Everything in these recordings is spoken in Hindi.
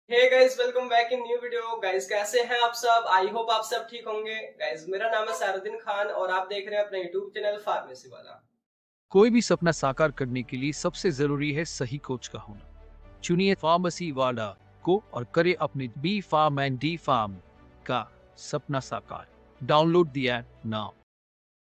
Hey guys, welcome back in new video. Guys कैसे हैं आप सब? आई होप आप सब ठीक होंगे। गाइस मेरा नाम है सारुद्दीन खान और आप देख रहे हैं अपना यूट्यूब चैनल फार्मेसी वाला। कोई भी सपना साकार करने के लिए सबसे जरूरी है सही कोच का होना। चुनिए फार्मेसी वाला को और करे अपने B pharm and D pharm का सपना साकार। Download the app now.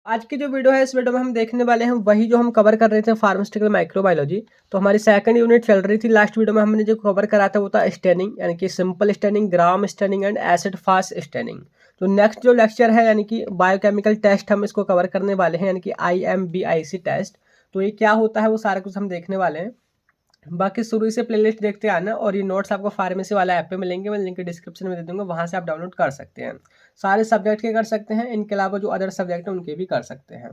आज की जो वीडियो है, इस वीडियो में हम देखने वाले हैं वही जो हम कवर कर रहे थे, फार्मास्यूटिकल माइक्रोबायोलॉजी। तो हमारी सेकंड यूनिट चल रही थी। लास्ट वीडियो में हमने जो कवर करा था वो था स्टेनिंग, यानी कि simple staining, gram staining and acid fast staining. तो नेक्स्ट जो लेक्चर है यानी कि बायोकेमिकल टेस्ट, हम इसको कवर करने वाले हैं, यानी कि IMBIC टेस्ट। तो ये क्या होता है वो सारा कुछ हम देखने वाले हैं। बाकी शुरू से प्लेलिस्ट देखते आना, और ये नोट्स आपको फार्मेसी वाला ऐप पे मिलेंगे, मैं लिंक डिस्क्रिप्शन में दे दूंगा, वहाँ से आप डाउनलोड कर सकते हैं। सारे सब्जेक्ट के कर सकते हैं, इनके अलावा जो अदर सब्जेक्ट हैं उनके भी कर सकते हैं।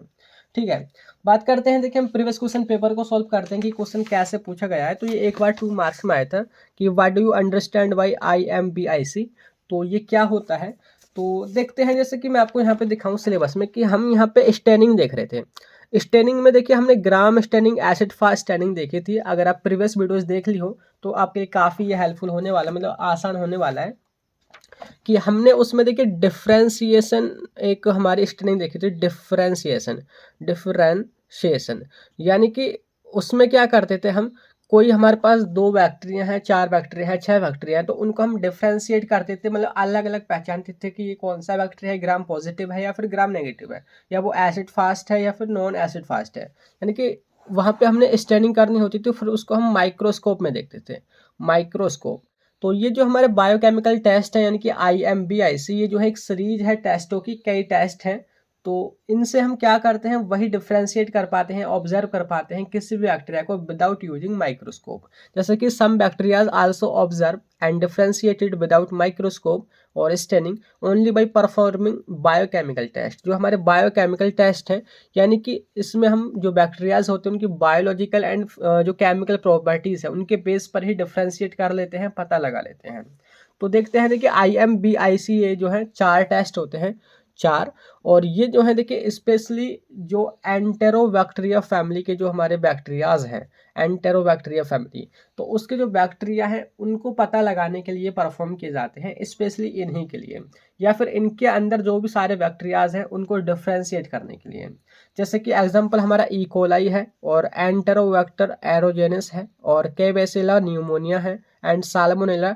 ठीक है, बात करते हैं। देखिए हम प्रीवियस क्वेश्चन पेपर को सॉल्व करते हैं कि क्वेश्चन कैसे पूछा गया है। तो ये एक बार 2 मार्क्स में आया था कि what do you understand by IMBIC। तो ये क्या होता है, तो देखते हैं। जैसे कि मैं आपको यहाँ पे दिखाऊं सिलेबस में कि हम यहाँ पे स्टेनिंग देख रहे थे। स्टेनिंग में देखिए हमने gram staining, acid fast staining देखी थी। अगर आप प्रीवियस वीडियोस देख ली हो तो आपके लिए काफ़ी ये हेल्पफुल होने वाला, मतलब आसान होने वाला है। कि हमने उसमें देखिए डिफ्रेंसिएशन, एक हमारी स्टेनिंग देखी थी, डिफ्रेंसिएशन। डिफ्रेंशिएशन यानी कि उसमें क्या करते थे हम, कोई हमारे पास 2 बैक्टीरिया हैं, 4 बैक्टीरिया हैं, 6 बैक्टीरिया हैं, तो उनको हम डिफ्रेंशिएट करते थे, मतलब अलग अलग पहचानते थे कि ये कौन सा बैक्टीरिया है, ग्राम पॉजिटिव है या फिर ग्राम नेगेटिव है, या वो एसिड फास्ट है या फिर नॉन एसिड फास्ट है। यानी कि वहाँ पे हमने स्टेनिंग करनी होती थी, फिर उसको हम माइक्रोस्कोप में देखते थे, माइक्रोस्कोप। तो ये जो हमारे बायोकेमिकल टेस्ट है यानी कि IMBIC, ये जो है एक सीरीज है टेस्टों की, कई टेस्ट हैं। तो इनसे हम क्या करते हैं, वही डिफ्रेंशिएट कर पाते हैं, ऑब्जर्व कर पाते हैं किसी भी बैक्टीरिया को विदाउट यूजिंग माइक्रोस्कोप। जैसे कि some bacterias also observe and differentiated without microscope और staining only by performing biochemical test. जो हमारे बायोकेमिकल टेस्ट हैं, यानी कि इसमें हम जो बैक्टीरियाज होते हैं उनकी बायोलॉजिकल एंड जो केमिकल प्रॉपर्टीज है उनके बेस पर ही डिफ्रेंशिएट कर लेते हैं, पता लगा लेते हैं। तो देखते हैं, देखिए IMBIC ये जो है 4 टेस्ट होते हैं, 4। और ये जो है देखिए स्पेशली जो एंटेरोबैक्टीरिया फैमिली के जो हमारे बैक्टीरियाज हैं, एंटेरोबैक्टीरिया फैमिली, तो उसके जो बैक्टीरिया हैं उनको पता लगाने के लिए परफॉर्म किए जाते हैं, स्पेशली इन्हीं के लिए, या फिर इनके अंदर जो भी सारे बैक्टीरियाज हैं उनको डिफ्रेंशिएट करने के लिए। जैसे कि एग्जांपल हमारा ई कोलाई है, और एंटेरोबैक्टर एरोजेनिस है, और केबेसिला न्यूमोनिया है, एंड साल्मोनेला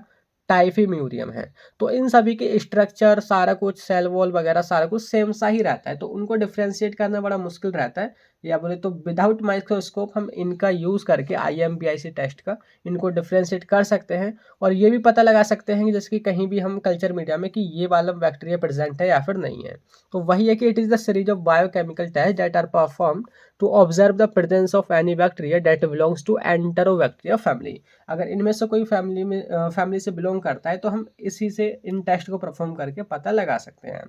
टाइफीम्यूरियम है। तो इन सभी के स्ट्रक्चर, सारा कुछ, सेल वॉल वगैरह सारा कुछ सेम सा ही रहता है, तो उनको डिफ्रेंशिएट करना बड़ा मुश्किल रहता है। या बोले तो विदाउट माइक्रोस्कोप हम इनका यूज़ करके IMBIC टेस्ट का इनको डिफ्रेंशिएट कर सकते हैं। और ये भी पता लगा सकते हैं कि जैसे कि कहीं भी हम कल्चर मीडिया में कि ये वाला बैक्टीरिया प्रेजेंट है या फिर नहीं है। तो वही है कि it is the series of biochemical test that are performed to observe the presence of any bacteria that belongs to enterobacteria family. अगर इनमें से कोई फैमिली से बिलोंग करता है तो हम इसी से इन टेस्ट को परफॉर्म करके पता लगा सकते हैं।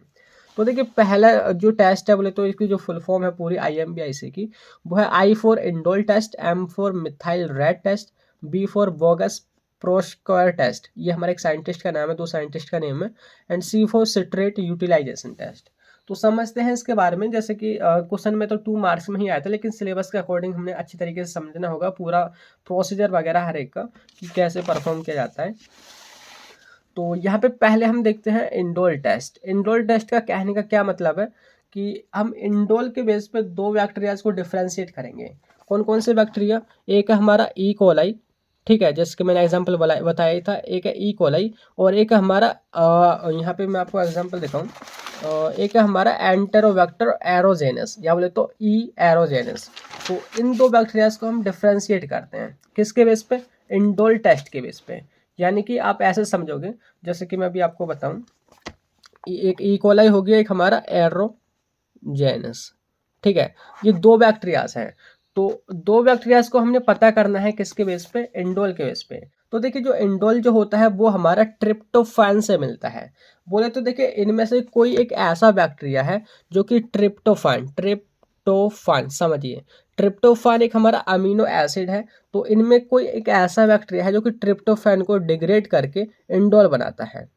तो देखिए पहला जो टेस्ट है, बोले तो इसकी जो फुल फॉर्म है पूरी IMBIC की, वो है I for indole test, M for methyl red test, B for बोगस प्रोस्क्वायर टेस्ट, ये हमारे एक साइंटिस्ट का नाम है, 2 साइंटिस्ट का नेम है, and C for citrate utilisation test. तो समझते हैं इसके बारे में। जैसे कि क्वेश्चन में तो 2 मार्क्स में ही आया था, लेकिन सिलेबस के अकॉर्डिंग हमने अच्छी तरीके से समझना होगा पूरा प्रोसीजर वगैरह हर एक का, कि कैसे परफॉर्म किया जाता है। तो यहाँ पे पहले हम देखते हैं इंडोल टेस्ट। इंडोल टेस्ट का कहने का क्या मतलब है कि हम इंडोल के बेस पे 2 बैक्टीरियाज को डिफ्रेंशिएट करेंगे। कौन कौन से बैक्टीरिया? एक है हमारा ई कोलाई, ठीक है, जैसे कि मैंने एग्जांपल बताया था, एक है ई कोलाई, और एक है हमारा यहाँ पे मैं आपको एग्जांपल दिखाऊँ, एक है हमारा एंटेरोबैक्टर एरोजेनस, या बोले तो ई एरोजेनस। तो इन 2 बैक्टीरियाज को हम डिफ्रेंशिएट करते हैं किसके बेस पे? इंडोल टेस्ट के बेस पे। यानी कि आप ऐसे समझोगे, जैसे कि मैं अभी आपको बताऊं, एक ई कोलाई हो गया, एक हमारा एरोजेनस, ठीक है। ये 2 बैक्टीरियाज हैं, तो 2 बैक्टीरियाज को हमने पता करना है किसके बेस पे? इंडोल के बेस पे। तो देखिए जो इंडोल जो होता है वो हमारा ट्रिप्टोफैन से मिलता है। बोले तो देखिए इनमें से कोई एक ऐसा बैक्टीरिया है जो कि ट्रिप्टोफैन, ट्रिप्टोफैन समझिए, ट्रिप्टोफैन एक हमारा अमीनो एसिड है। तो इनमें कोई एक ऐसा बैक्टीरिया है जो कि ट्रिप्टोफैन को डिग्रेड करके इंडोल बनाता है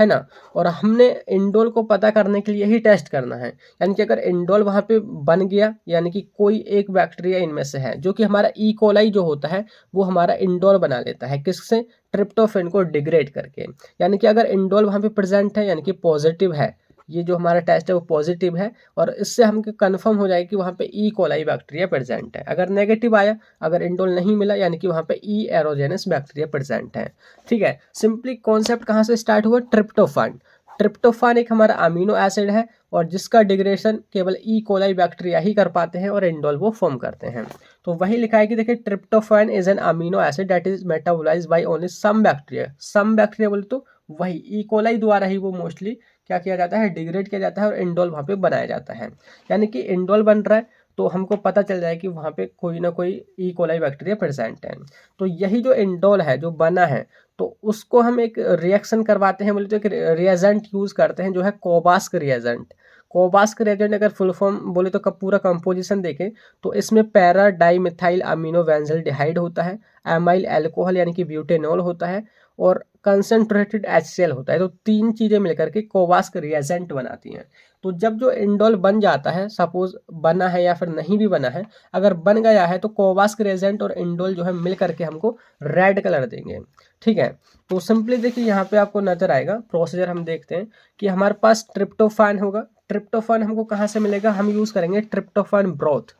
है ना। और हमने इंडोल को पता करने के लिए ही टेस्ट करना है, यानी कि अगर इंडोल वहाँ पे बन गया, यानी कि कोई एक बैक्टीरिया इनमें से है जो कि हमारा ई कोलाई जो होता है वो हमारा इंडोल बना लेता है, किससे, ट्रिप्टोफैन को डिग्रेड करके। यानी कि अगर इंडोल वहाँ पे प्रेजेंट है, यानी कि पॉजिटिव है, ये जो हमारा टेस्ट है वो पॉजिटिव है, और इससे हमको कंफर्म हो जाएगा कि वहाँ पे ई कोलाई बैक्टीरिया प्रेजेंट है। अगर नेगेटिव आया, अगर इंडोल नहीं मिला, यानी कि वहाँ पे ई एरोजेनस बैक्टीरिया प्रेजेंट है। ठीक है, सिंपली कॉन्सेप्ट कहाँ से स्टार्ट हुआ, ट्रिप्टोफान। ट्रिप्टोफान एक हमारा अमीनो एसिड है और जिसका डिग्रेडेशन केवल ई कोलाई बैक्टीरिया ही कर पाते हैं और इंडोल वो फॉर्म करते हैं। तो वही लिखा है कि देखिए, tryptophan is an amino acid that is metabolised by only some bacteria. Some bacteria बोले तो वही ई कोलाई द्वारा ही वो मोस्टली क्या किया जाता है, डिग्रेड किया जाता है और इंडोल वहाँ पे बनाया जाता है। यानी कि इंडोल बन रहा है तो हमको पता चल जाए कि वहाँ पे कोई ना कोई ई कोलाई बैक्टीरिया प्रेजेंट है। तो यही जो इंडोल है जो बना है, तो उसको हम एक रिएक्शन करवाते हैं, बोले तो एक रिएजेंट यूज करते हैं जो है कोबास्क रिएजेंट। कोबास्क रिएजेंट अगर फुल फॉर्म बोले तो पूरा कंपोजिशन देखें तो इसमें पैरा डाइमिथाइल अमीनो बेंजल्डिहाइड होता है, एमाइल अल्कोहल यानी कि ब्यूटेनॉल होता है, और कंसंट्रेटेड HCl होता है। तो तीन चीजें मिलकर के कोबास्क रिएजेंट बनाती हैं। तो जब जो इंडोल बन जाता है, सपोज बना है या फिर नहीं भी बना है, अगर बन गया है तो कोबास्क रिएजेंट और इंडोल जो है मिल करके हमको रेड कलर देंगे। ठीक है, तो सिंपली देखिए यहाँ पे आपको नजर आएगा प्रोसीजर, हम देखते हैं कि हमारे पास ट्रिप्टोफान होगा। ट्रिप्टोफान हमको कहाँ से मिलेगा, हम यूज करेंगे ट्रिप्टोफान ब्रोथ।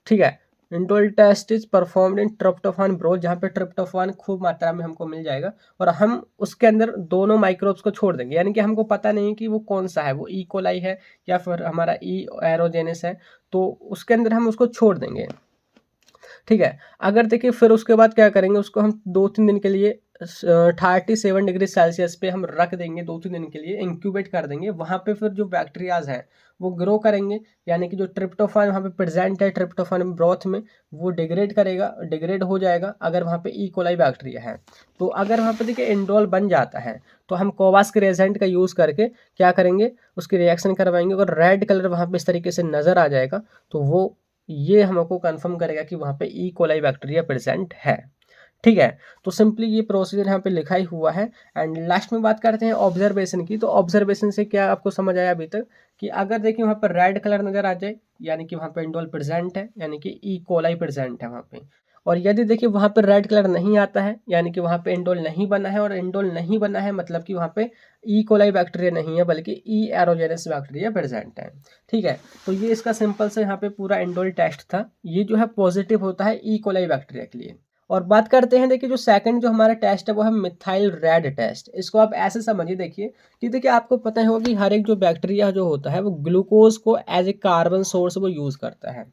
ठीक है, indole test is performed in tryptophan broth, जहाँ पे ट्रिप्टोफान खूब मात्रा में हमको मिल जाएगा और हम उसके अंदर दोनों माइक्रोब्स को छोड़ देंगे। यानी कि हमको पता नहीं कि वो कौन सा है, वो ई कोलाई है या फिर हमारा ई एरोजेनिस है, तो उसके अंदर हम उसको छोड़ देंगे। ठीक है, अगर देखिए फिर उसके बाद क्या करेंगे, उसको हम 2-3 दिन के लिए 37 डिग्री सेल्सियस पे हम रख देंगे, 2-3 दिन के लिए इंक्यूबेट कर देंगे। वहाँ पे फिर जो बैक्टीरियाज हैं वो ग्रो करेंगे, यानी कि जो ट्रिप्टोफान वहाँ पे प्रेजेंट है ट्रिप्टोफान ब्रोथ में, वो डिग्रेड करेगा, डिग्रेड हो जाएगा अगर वहाँ पे ई कोलाई बैक्टीरिया है। तो अगर वहाँ पे देखिए इंडोल बन जाता है तो हम कोबास्क रिएजेंट का यूज़ करके क्या करेंगे, उसकी रिएक्शन करवाएंगे और रेड कलर वहाँ पे इस तरीके से नज़र आ जाएगा, तो वो ये हमको कंफर्म करेगा कि वहाँ पे ई कोलाई बैक्टीरिया प्रेजेंट है। ठीक है, तो सिंपली ये प्रोसीजर यहाँ पे लिखा ही हुआ है। एंड लास्ट में बात करते हैं ऑब्जर्वेशन की। तो ऑब्जर्वेशन से क्या आपको समझ आया अभी तक, कि अगर देखिए वहाँ पर रेड कलर नज़र आ जाए, यानी कि वहाँ पे इंडोल प्रेजेंट है, यानी कि ई कोलाई प्रेजेंट है वहाँ पे। और यदि देखिए वहाँ पर रेड कलर नहीं आता है, यानी कि वहाँ पे इंडोल नहीं बना है, और इंडोल नहीं बना है मतलब कि वहाँ पे ई कोलाई बैक्टीरिया नहीं है बल्कि ई एरोजेनस बैक्टीरिया प्रेजेंट है। ठीक है, तो ये इसका सिंपल से यहाँ पे पूरा इंडोल टेस्ट था। ये जो है पॉजिटिव होता है ई कोलाई बैक्टीरिया के लिए। और बात करते हैं देखिए, जो सेकंड जो हमारा टेस्ट है वो है मिथाइल रेड टेस्ट। इसको आप ऐसे समझिए देखिए कि देखिए आपको पता होगा कि हर एक जो बैक्टीरिया जो होता है वो ग्लूकोज को एज ए कार्बन सोर्स वो यूज़ करता है।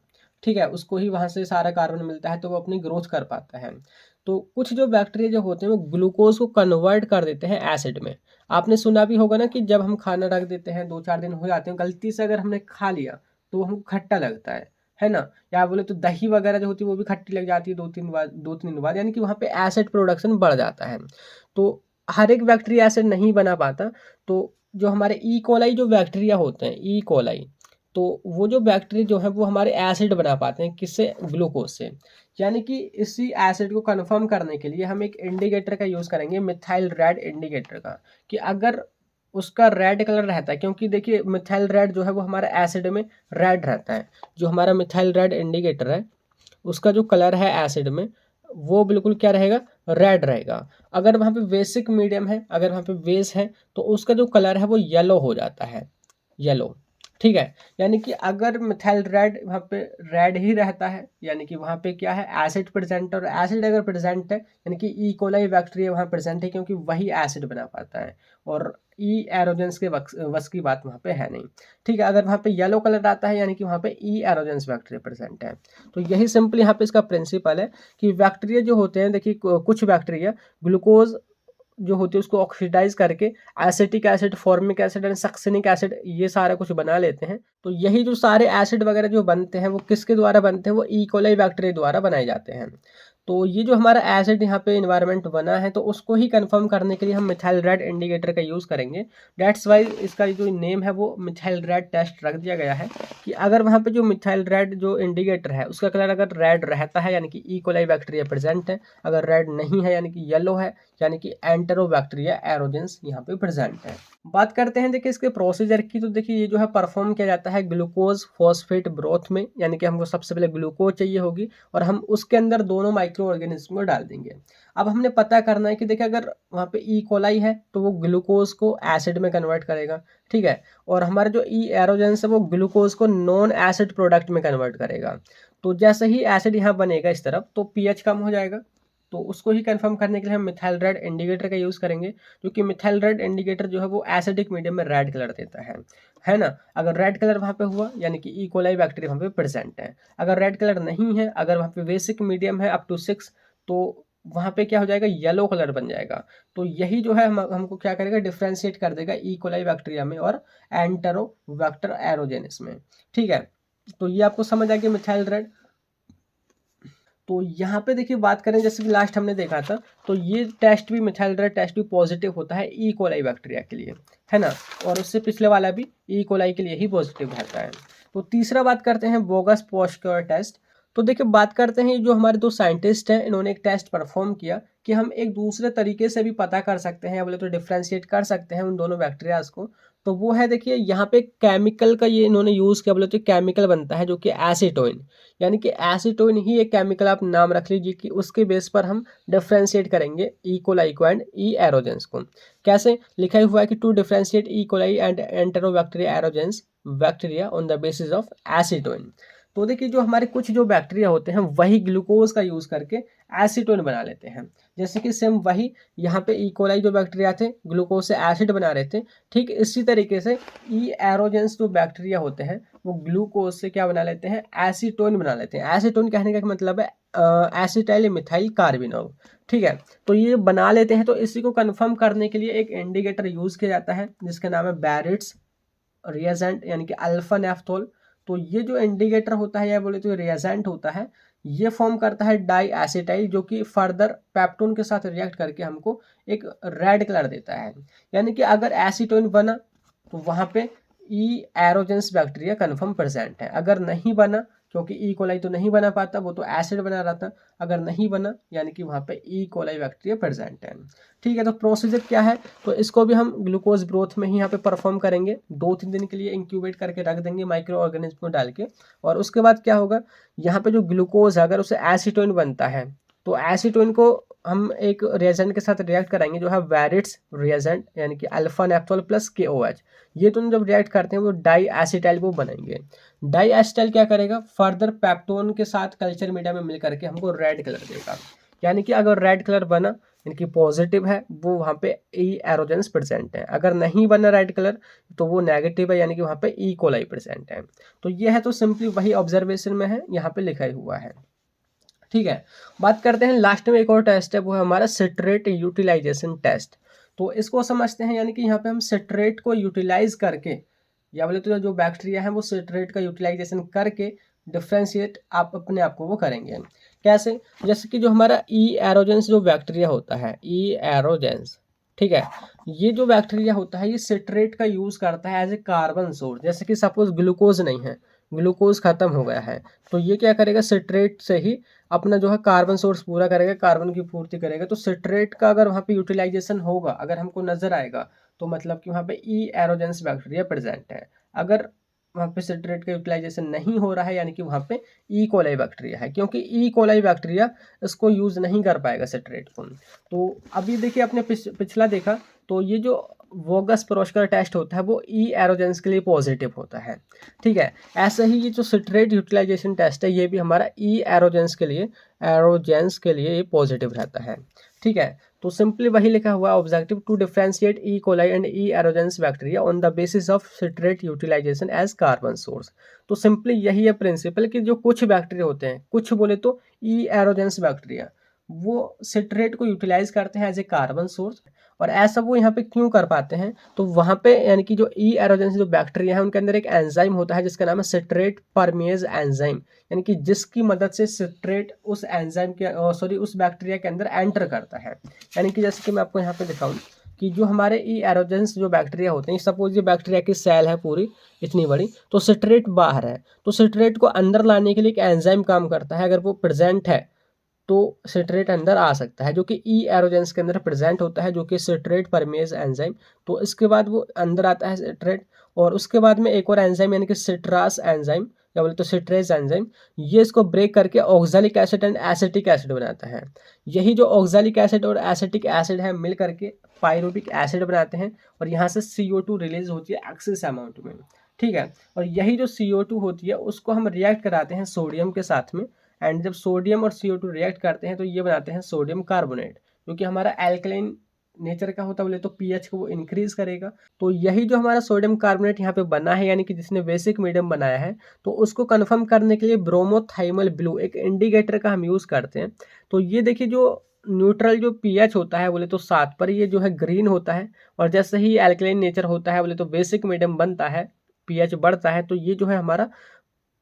ठीक है, उसको ही वहाँ से सारा कार्बन मिलता है तो वो अपनी ग्रोथ कर पाता है। तो कुछ जो बैक्टीरिया जो होते हैं वो ग्लूकोज को कन्वर्ट कर देते हैं एसिड में। आपने सुना भी होगा ना कि जब हम खाना रख देते हैं 2-4 दिन हो जाते हैं, गलती से अगर हमने खा लिया तो हमको खट्टा लगता है ना। या बोले तो दही वगैरह जो होती है वो भी खट्टी लग जाती है 2-3 दिन बाद, यानी कि वहाँ पे एसिड प्रोडक्शन बढ़ जाता है। तो हर एक बैक्टीरिया एसिड नहीं बना पाता। तो जो हमारे ई कोलाई जो बैक्टीरिया होते हैं, ई कोलाई, तो वो जो बैक्टीरिया जो है वो हमारे एसिड बना पाते हैं, किससे, ग्लूकोज से। यानी कि इसी एसिड को कंफर्म करने के लिए हम एक इंडिकेटर का यूज़ करेंगे, मिथाइल रेड इंडिकेटर का, कि अगर उसका रेड कलर रहता है, क्योंकि देखिए मिथाइल रेड जो है वो हमारा एसिड में रेड रहता है। जो हमारा मिथाइल रेड इंडिकेटर है उसका जो कलर है एसिड में वो बिल्कुल क्या रहेगा, रेड रहेगा। अगर वहाँ पे बेसिक मीडियम है, अगर वहाँ पे बेस है, तो उसका जो कलर है वो येलो हो जाता है, येलो। ठीक है, यानी कि अगर मिथाइल रेड वहाँ पे रेड ही रहता है, यानी कि वहाँ पे क्या है, एसिड प्रेजेंट, और एसिड अगर प्रेजेंट है यानी कि ई कोलाई बैक्टीरिया वहाँ प्रेजेंट है, क्योंकि वही एसिड बना पाता है और ई एरोजेंस के वस की बात वहाँ पे है नहीं। ठीक है, अगर वहाँ पे येलो कलर आता है यानी कि वहाँ पे ई एरोजेंस बैक्टीरिया प्रेजेंट है। तो यही सिंपली यहाँ पे इसका प्रिंसिपल है कि बैक्टीरिया जो होते हैं, देखिए कुछ बैक्टीरिया ग्लूकोज जो होती है उसको ऑक्सीडाइज करके acetic acid, formic acid and succinic acid ये सारा कुछ बना लेते हैं। तो यही जो सारे एसिड वगैरह जो बनते हैं वो किसके द्वारा बनते हैं, वो ई कोलाई बैक्टीरिया द्वारा बनाए जाते हैं। तो ये जो हमारा एसिड यहाँ पे इन्वायरमेंट बना है तो उसको ही कंफर्म करने के लिए हम मिथाइल रेड इंडिकेटर का यूज़ करेंगे। दैट्स वाई इसका जो नेम है वो मिथाइल रेड टेस्ट रख दिया गया है, कि अगर वहाँ पे जो मिथाइल रेड जो इंडिकेटर है उसका कलर अगर रेड रहता है यानी कि ई कोलाई बैक्टीरिया प्रेजेंट है, अगर रेड नहीं है यानी कि येलो है, यानी कि एंटेरोबैक्टीरिया एरोजेंस यहाँ पे प्रेजेंट है। बात करते हैं देखिए इसके प्रोसीजर की, तो देखिए ये जो है परफॉर्म किया जाता है ग्लूकोज फॉस्फेट ब्रोथ में, यानी कि हमको सबसे पहले ग्लूकोज चाहिए होगी और हम उसके अंदर दोनों माइक्रो ऑर्गेनिज्म को डाल देंगे। अब हमने पता करना है कि देखिए अगर वहाँ पे ई कोलाई है तो वो ग्लूकोज को एसिड में कन्वर्ट करेगा, ठीक है, और हमारा जो ई एरोजेंस है वो ग्लूकोज को नॉन एसिड प्रोडक्ट में कन्वर्ट करेगा। तो जैसे ही एसिड यहाँ बनेगा इस तरफ तो पीएच कम हो जाएगा, तो उसको ही कंफर्म करने के लिए हम मिथाइल रेड इंडिकेटर का यूज़ करेंगे, क्योंकि मिथाइल रेड इंडिकेटर जो है वो एसिडिक मीडियम में रेड कलर देता है ना। अगर रेड कलर वहाँ पे हुआ यानी कि ई कोलाई बैक्टीरिया वहाँ पे प्रेजेंट है। अगर रेड कलर नहीं है, अगर वहाँ पे बेसिक मीडियम है अप टू 6, तो वहाँ पे क्या हो जाएगा, येलो कलर बन जाएगा। तो यही जो है हमको क्या करेगा, डिफ्रेंशिएट कर देगा ई कोलाई बैक्टीरिया में और एंटेरोबैक्टर एरोजेनिस में, ठीक है। तो ये आपको समझ आ गया मिथाइल रेड। तो यहाँ पे देखिए बात करें जैसे कि लास्ट हमने देखा था, तो ये टेस्ट भी मिथाइल रेड टेस्ट भी पॉजिटिव होता है ई कोलाई बैक्टीरिया के लिए, है ना, और उससे पिछले वाला भी ई कोलाई के लिए ही पॉजिटिव रहता है। तो तीसरा बात करते हैं बोगस पोस्टर टेस्ट। तो देखिए बात करते हैं जो हमारे दो साइंटिस्ट हैं इन्होंने एक टेस्ट परफॉर्म किया कि हम एक दूसरे तरीके से भी पता कर सकते हैं या बोले तो डिफ्रेंशिएट कर सकते हैं उन दोनों बैक्टीरियाज को। तो वो है देखिए यहाँ पे केमिकल का ये इन्होंने यूज़ किया, बोले तो केमिकल बनता है जो कि एसीटोइन, यानी कि एसीटोइन ही एक केमिकल आप नाम रख लीजिए कि उसके बेस पर हम डिफ्रेंशिएट करेंगे ई कोलाई को एंड ई एरोजेंस को। कैसे लिखा हुआ है कि to differentiate E coli and enterobacteria aerogenes bacteria on the basis of acetoin. तो देखिए जो हमारे कुछ जो बैक्टीरिया होते हैं वही ग्लूकोज का यूज़ करके एसीटोन बना लेते हैं, जैसे कि सेम वही यहाँ पे ई कोलाई जो बैक्टीरिया थे ग्लूकोज से एसिड बना रहे थे, ठीक इसी तरीके से ई एरोजेंस जो बैक्टीरिया होते हैं वो ग्लूकोज से क्या बना लेते हैं, एसीटोन बना लेते हैं। एसीटोन कहने का मतलब है एसिटाइल मिथाइल कार्बिनोल, ठीक है। तो ये बना लेते हैं, तो इसी को कंफर्म करने के लिए एक इंडिकेटर यूज़ किया जाता है जिसका नाम है बैरिट्स रिएजेंट यानी कि अल्फा नेफ्थोल। तो ये जो इंडिकेटर होता है या बोले तो रिएजेंट होता है, ये फॉर्म करता है डाई एसिटाइल जो कि फर्दर पेप्टोन के साथ रिएक्ट करके हमको एक रेड कलर देता है। यानी कि अगर एसीटोन बना तो वहाँ पे ई एरोजेंस बैक्टीरिया कन्फर्म प्रेजेंट है, अगर नहीं बना क्योंकि ई कोलाई तो नहीं बना पाता, वो तो एसिड बना रहा था, अगर नहीं बना यानी कि वहाँ पे ई कोलाई बैक्टीरिया प्रेजेंट है, ठीक है। तो प्रोसीजर क्या है, तो इसको भी हम ग्लूकोज ब्रोथ में ही यहाँ पे परफॉर्म करेंगे, 2-3 दिन के लिए इंक्यूबेट करके रख देंगे माइक्रो ऑर्गेनिज्म को डाल के। और उसके बाद क्या होगा, यहाँ पे जो ग्लूकोज है अगर उसे एसीटोन बनता है तो एसीटोन को हम एक रिएजेंट के साथ रिएक्ट कराएंगे जो है वेरिट्स रिएजेंट यानी कि अल्फा नेफ्थोल प्लस KOH। ये दोनों जब रिएक्ट करते हैं वो डाई एसिटाइल वो बनेंगे। डाई एसिटाइल क्या करेगा, फर्दर पेप्टोन के साथ कल्चर मीडिया में मिल करके हमको रेड कलर देगा। यानी कि अगर रेड कलर बना यानी कि पॉजिटिव है वो वहाँ पे ई एरोजेंस प्रेजेंट है, अगर नहीं बना रेड कलर तो वो नेगेटिव है यानी कि वहाँ पे ई कोलाई प्रेजेंट है। तो ये है तो सिंपली वही ऑब्जर्वेशन में है यहाँ पे लिखा हुआ है, ठीक है। बात करते हैं लास्ट में एक और टेस्ट है वो है हमारा सिट्रेट यूटिलाइजेशन टेस्ट। तो इसको समझते हैं, यानी कि यहाँ पे हम सिट्रेट को यूटिलाइज करके या बोले तो जो बैक्टीरिया है वो सिट्रेट का यूटिलाइजेशन करके डिफ्रेंशिएट आप अपने आप को वो करेंगे। कैसे, जैसे कि जो हमारा ई एरोजेंस जो बैक्टीरिया होता है ई एरोजेंस, ठीक है, ये जो बैक्टीरिया होता है ये सिट्रेट का यूज़ करता है एज ए कार्बन सोर्स। जैसे कि सपोज ग्लूकोज नहीं है, ग्लूकोज खत्म हो गया है, तो ये क्या करेगा, सिट्रेट से ही अपना जो है कार्बन सोर्स पूरा करेगा, कार्बन की पूर्ति करेगा। तो सिट्रेट का अगर वहाँ पे यूटिलाइजेशन होगा, अगर हमको नजर आएगा तो मतलब कि वहाँ पे ई एरोजेंस बैक्टीरिया प्रेजेंट है। अगर वहाँ पे सिट्रेट का यूटिलाइजेशन नहीं हो रहा है यानी कि वहाँ पे ई कोलाई बैक्टीरिया है, क्योंकि ई कोलाई बैक्टीरिया इसको यूज़ नहीं कर पाएगा सिट्रेट को। तो अभी देखिए आपने पिछला देखा, तो ये जो वोगस पोस्टर टेस्ट होता है वो ई एरोजेंस के लिए पॉजिटिव होता है, ठीक है। ऐसे ही ये जो सिट्रेट यूटिलाइजेशन टेस्ट है ये भी हमारा ई एरोजेंस के लिए ये पॉजिटिव रहता है, ठीक है। तो सिंपली वही लिखा हुआ objective to differentiate E coli and E aerogenes bacteria on the basis of citrate utilisation as carbon source. तो सिंपली यही है प्रिंसिपल कि जो कुछ बैक्टीरिया होते हैं, कुछ बोले तो ई एरोजेंस बैक्टीरिया, वो सिट्रेट को यूटिलाइज करते हैं एज ए कार्बन सोर्स। और ऐसा वो यहाँ पे क्यों कर पाते हैं, तो वहाँ पे यानी कि जो ई एरोजेंस जो बैक्टीरिया है उनके अंदर एक एंजाइम होता है जिसका नाम है सिट्रेट परमेज एंजाइम, यानी कि जिसकी मदद से सिट्रेट उस एंजाइम के उस बैक्टीरिया के अंदर एंटर करता है। यानी कि जैसे कि मैं आपको यहाँ पे दिखाऊँ कि जो हमारे ई एरोजेंस जो बैक्टीरिया होते हैं, सपोज ये बैक्टीरिया की सेल है पूरी इतनी बड़ी, तो सिट्रेट बाहर है, तो सिट्रेट को अंदर लाने के लिए एक एंजाइम काम करता है। अगर वो प्रेजेंट है तो सिट्रेट अंदर आ सकता है, जो कि ई एरोजेंस के अंदर प्रेजेंट होता है, जो कि सिट्रेट परमेज एंजाइम। तो इसके बाद वो अंदर आता है सिट्रेट, और उसके बाद में एक और एंजाइम यानी कि सिट्रास एंजाइम या बोले तो सिट्रेज एंजाइम, ये इसको ब्रेक करके oxalic acid and acetic acid बनाता है। यही जो ऑक्सैलिक एसिड और एसिटिक एसिड है मिल करके पायरुविक एसिड बनाते हैं, और यहाँ से CO2 रिलीज होती है एक्सेस अमाउंट में, ठीक है। और यही जो CO2 होती है उसको हम रिएक्ट कराते हैं सोडियम के साथ में, एंड जब सोडियम और CO2 रिएक्ट करते हैं तो ये बनाते हैं सोडियम कार्बोनेट, क्योंकि हमारा एल्कलाइन नेचर का होता है, बोले तो पीएच को वो इंक्रीज करेगा। तो यही जो हमारा सोडियम कार्बोनेट यहाँ पे बना है, यानी कि जिसने बेसिक मीडियम बनाया है, तो उसको कंफर्म करने के लिए ब्रोमोथाइमल ब्लू एक इंडिकेटर का हम यूज़ करते हैं। तो ये देखिए जो न्यूट्रल जो पीएच होता है बोले तो 7 पर, ये जो है ग्रीन होता है, और जैसे ही एल्कलाइन नेचर होता है बोले तो बेसिक मीडियम बनता है, पीएच बढ़ता है, तो ये जो है हमारा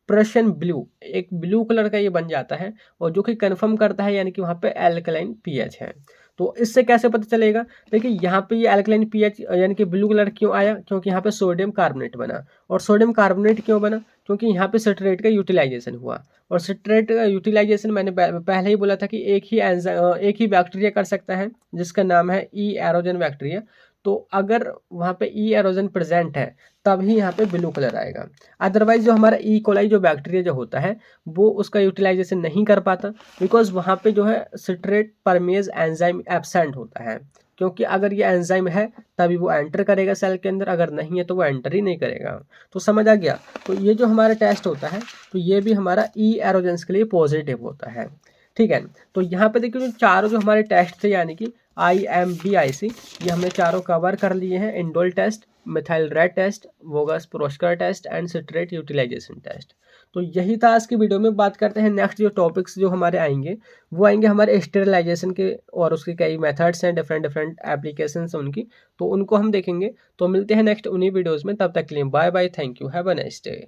प्रशियन ब्लू, एक ब्लू कलर का ये बन जाता है, और जो कि कंफर्म करता है यानी कि वहाँ पे एल्कलाइन पीएच है। तो इससे कैसे पता चलेगा? देखिए यहाँ पे ये एल्कलाइन पीएच यानी कि ब्लू कलर क्यों आया, क्योंकि यहाँ पे सोडियम कार्बोनेट बना। और सोडियम कार्बोनेट क्यों बना? क्योंकि यहाँ पे सिट्रेट का यूटिलाइजेशन हुआ, और सिट्रेट का यूटिलाइजेशन मैंने पहले ही बोला था कि एक ही बैक्टीरिया कर सकता है, जिसका नाम है ई एरोजन बैक्टीरिया। तो अगर वहाँ पे ई एरोजन प्रेजेंट है तभी यहाँ पे ब्लू कलर आएगा। अदरवाइज जो हमारा ई कोलाई जो बैक्टीरिया जो होता है वो उसका यूटिलाइजेशन नहीं कर पाता, बिकॉज वहाँ पे जो है सिट्रेट परमेज एंजाइम एब्सेंट होता है। क्योंकि अगर ये एंजाइम है तभी वो एंटर करेगा सेल के अंदर, अगर नहीं है तो वो एंटर ही नहीं करेगा। तो समझ आ गया? तो ये जो हमारा टेस्ट होता है तो ये भी हमारा ई एरोजेंस के लिए पॉजिटिव होता है, ठीक है। तो यहाँ पे देखिए जो चारों जो हमारे टेस्ट थे यानी कि IMBIC, ये हमने चारों कवर कर लिए हैं। Indole test, methyl red test, Voges Proskauer test and citrate utilisation test. तो यही था आज की वीडियो में। बात करते हैं नेक्स्ट जो टॉपिक्स जो हमारे आएंगे, वो आएंगे हमारे स्टेरिलाइजेशन के, और उसके कई मेथड्स हैं, डिफरेंट डिफरेंट एप्लीकेशंस उनकी, तो उनको हम देखेंगे। तो मिलते हैं नेक्स्ट उन्हीं वीडियोज़ में, तब तक के लिए bye bye, thank you, have a nice day.